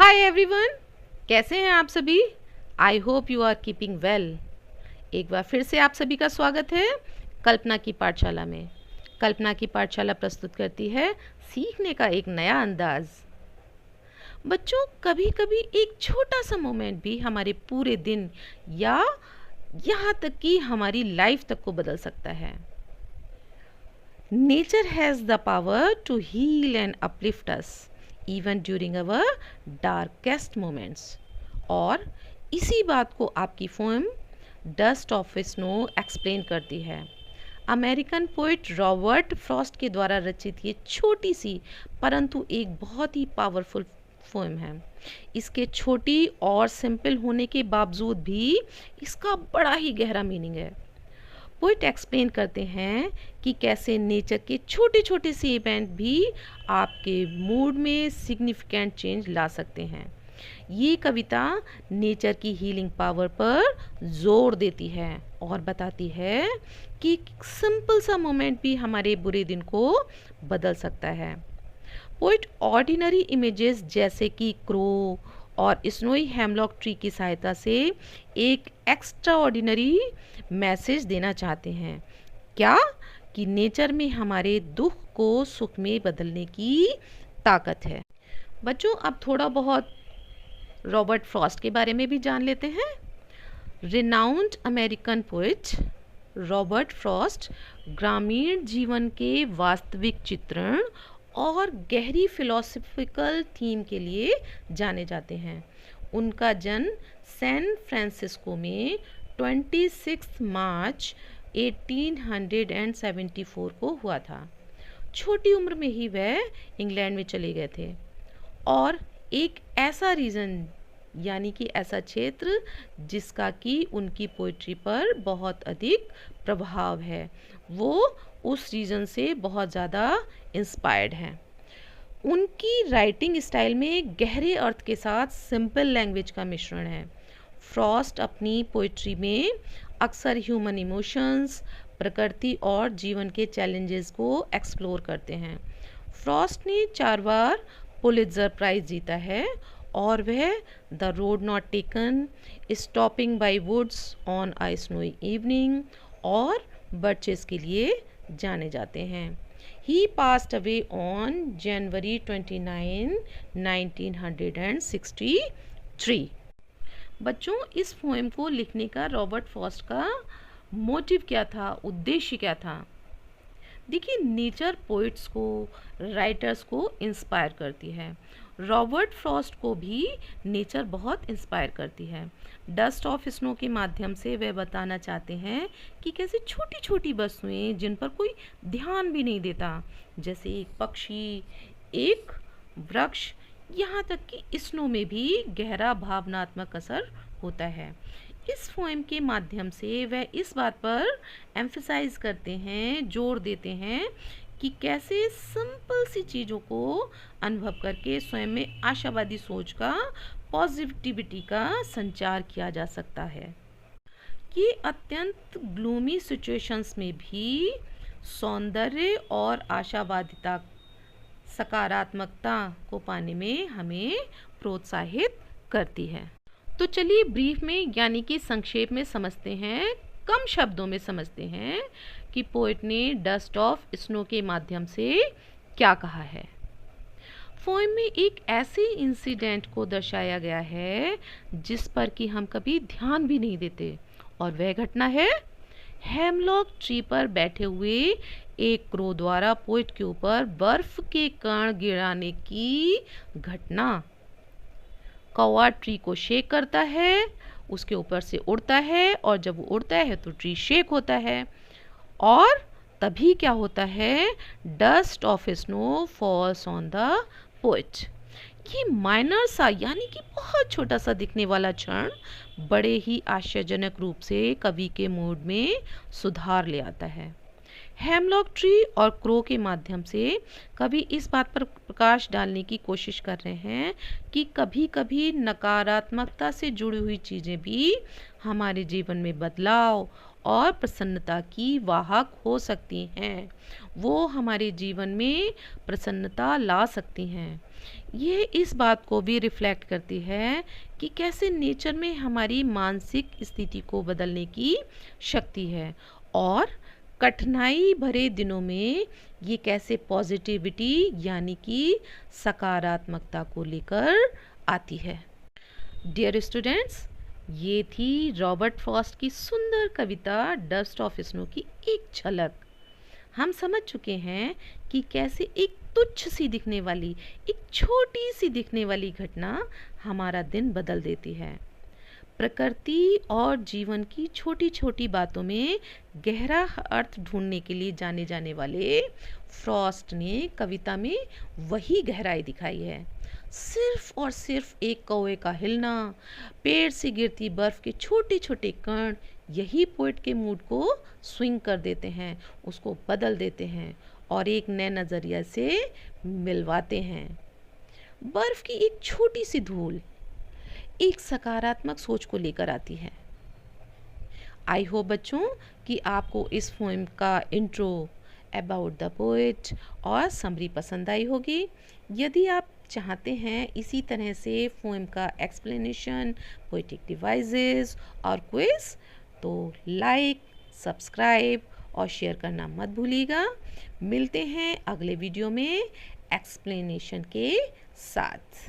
Hi everyone, कैसे हैं आप सभी। I hope you are keeping well. एक बार फिर से आप सभी का स्वागत है कल्पना की पाठशाला में। कल्पना की पाठशाला प्रस्तुत करती है सीखने का एक नया अंदाज। बच्चों, कभी कभी एक छोटा सा मोमेंट भी हमारे पूरे दिन या यहाँ तक कि हमारी लाइफ तक को बदल सकता है। Nature has the power to heal and uplift us even during our darkest moments. और इसी बात को आपकी poem dust of snow explain करती है। अमेरिकन पोइट रॉबर्ट फ्रॉस्ट के द्वारा रचित ये छोटी सी परंतु एक बहुत ही पावरफुल पोएम है। इसके छोटी और सिंपल होने के बावजूद भी इसका बड़ा ही गहरा मीनिंग है। पोइट एक्सप्लेन करते हैं कि कैसे नेचर के छोटे छोटे से इवेंट भी आपके मूड में सिग्निफिकेंट चेंज ला सकते हैं। ये कविता नेचर की हीलिंग पावर पर जोर देती है और बताती है कि सिंपल सा मोमेंट भी हमारे बुरे दिन को बदल सकता है। पोइट ऑर्डिनरी इमेजेस जैसे कि क्रो और स्नोई हेमलॉक ट्री की सहायता से एक एक्स्ट्रा ऑर्डिनरी मैसेज देना चाहते हैं। क्या कि नेचर में हमारे दुख को सुख में बदलने की ताकत है। बच्चों, अब थोड़ा बहुत रॉबर्ट फ्रॉस्ट के बारे में भी जान लेते हैं। Renowned American poet Robert Frost ग्रामीण जीवन के वास्तविक चित्रण और गहरी फिलोसफिकल थीम के लिए जाने जाते हैं। उनका जन्म सैन फ्रांसिस्को में 26 मार्च 1874 को हुआ था। छोटी उम्र में ही वह इंग्लैंड में चले गए थे और एक ऐसा रीजन यानी कि ऐसा क्षेत्र जिसका कि उनकी पोइट्री पर बहुत अधिक प्रभाव है, वो उस रीजन से बहुत ज़्यादा इंस्पायर्ड हैं। उनकी राइटिंग स्टाइल में गहरे अर्थ के साथ सिंपल लैंग्वेज का मिश्रण है। फ्रॉस्ट अपनी पोइट्री में अक्सर ह्यूमन इमोशंस, प्रकृति और जीवन के चैलेंजेस को एक्सप्लोर करते हैं। फ्रॉस्ट ने 4 बार पुलित्जर प्राइज जीता है और वह the road not taken, stopping by woods on a snowy evening और बर्चेस के लिए जाने जाते हैं। He passed away on January 29, 1963। बच्चों, इस पोएम को लिखने का रॉबर्ट फ्रॉस्ट का मोटिव क्या था, उद्देश्य क्या था। देखिए, नेचर पोइट्स को, राइटर्स को इंस्पायर करती है। रॉबर्ट फ्रॉस्ट को भी नेचर बहुत इंस्पायर करती है। डस्ट ऑफ स्नो के माध्यम से वे बताना चाहते हैं कि कैसे छोटी छोटी वस्तुएं जिन पर कोई ध्यान भी नहीं देता, जैसे एक पक्षी, एक वृक्ष, यहाँ तक कि स्नो में भी गहरा भावनात्मक असर होता है। इस पोएम के माध्यम से वह इस बात पर एम्फसाइज करते हैं, जोर देते हैं कि कैसे सिंपल सी चीज़ों को अनुभव करके स्वयं में आशावादी सोच का, पॉजिटिविटी का संचार किया जा सकता है। ये अत्यंत ग्लूमी सिचुएशंस में भी सौंदर्य और आशावादिता, सकारात्मकता को पाने में हमें प्रोत्साहित करती है। तो चलिए ब्रीफ में यानी कि संक्षेप में समझते हैं, कम शब्दों में समझते हैं कि पोएट ने डस्ट ऑफ स्नो के माध्यम से क्या कहा है। पोएम में एक ऐसे इंसिडेंट को दर्शाया गया है जिस पर कि हम कभी ध्यान भी नहीं देते, और वह घटना है हेमलॉक ट्री पर बैठे हुए एक क्रो द्वारा पोएट के ऊपर बर्फ के कण गिराने की घटना। कौवा ट्री को शेक करता है, उसके ऊपर से उड़ता है, और जब वो उड़ता है तो ट्री शेक होता है, और तभी क्या होता है, dust of snow falls on the poet. ये माइनर सा यानी कि बहुत छोटा सा दिखने वाला क्षण बड़े ही आश्चर्यजनक रूप से कवि के मूड में सुधार ले आता है। हेमलॉक ट्री और क्रो के माध्यम से कवि इस बात पर प्रकाश डालने की कोशिश कर रहे हैं कि कभी कभी नकारात्मकता से जुड़ी हुई चीज़ें भी हमारे जीवन में बदलाव और प्रसन्नता की वाहक हो सकती हैं। वो हमारे जीवन में प्रसन्नता ला सकती हैं। ये इस बात को भी रिफ्लेक्ट करती है कि कैसे नेचर में हमारी मानसिक स्थिति को बदलने की शक्ति है, और कठिनाई भरे दिनों में ये कैसे पॉजिटिविटी यानी कि सकारात्मकता को लेकर आती है। डियर स्टूडेंट्स, ये थी रॉबर्ट फ्रॉस्ट की सुंदर कविता डस्ट ऑफ स्नो की एक झलक। हम समझ चुके हैं कि कैसे एक तुच्छ सी दिखने वाली, एक छोटी सी दिखने वाली घटना हमारा दिन बदल देती है। प्रकृति और जीवन की छोटी छोटी बातों में गहरा अर्थ ढूंढने के लिए जाने जाने वाले फ्रॉस्ट ने कविता में वही गहराई दिखाई है। सिर्फ और सिर्फ एक कौवे का हिलना, पेड़ से गिरती बर्फ के छोटे छोटे कण, यही पोइट के मूड को स्विंग कर देते हैं, उसको बदल देते हैं और एक नए नज़रिया से मिलवाते हैं। बर्फ की एक छोटी सी धूल एक सकारात्मक सोच को लेकर आती है। आई होप बच्चों कि आपको इस पोएम का इंट्रो, अबाउट द पोएट और समरी पसंद आई होगी। यदि आप चाहते हैं इसी तरह से पोएम का एक्सप्लेनेशन, पोएटिक डिवाइसेस और क्विज, तो लाइक, सब्सक्राइब और शेयर करना मत भूलिएगा। मिलते हैं अगले वीडियो में एक्सप्लेनेशन के साथ।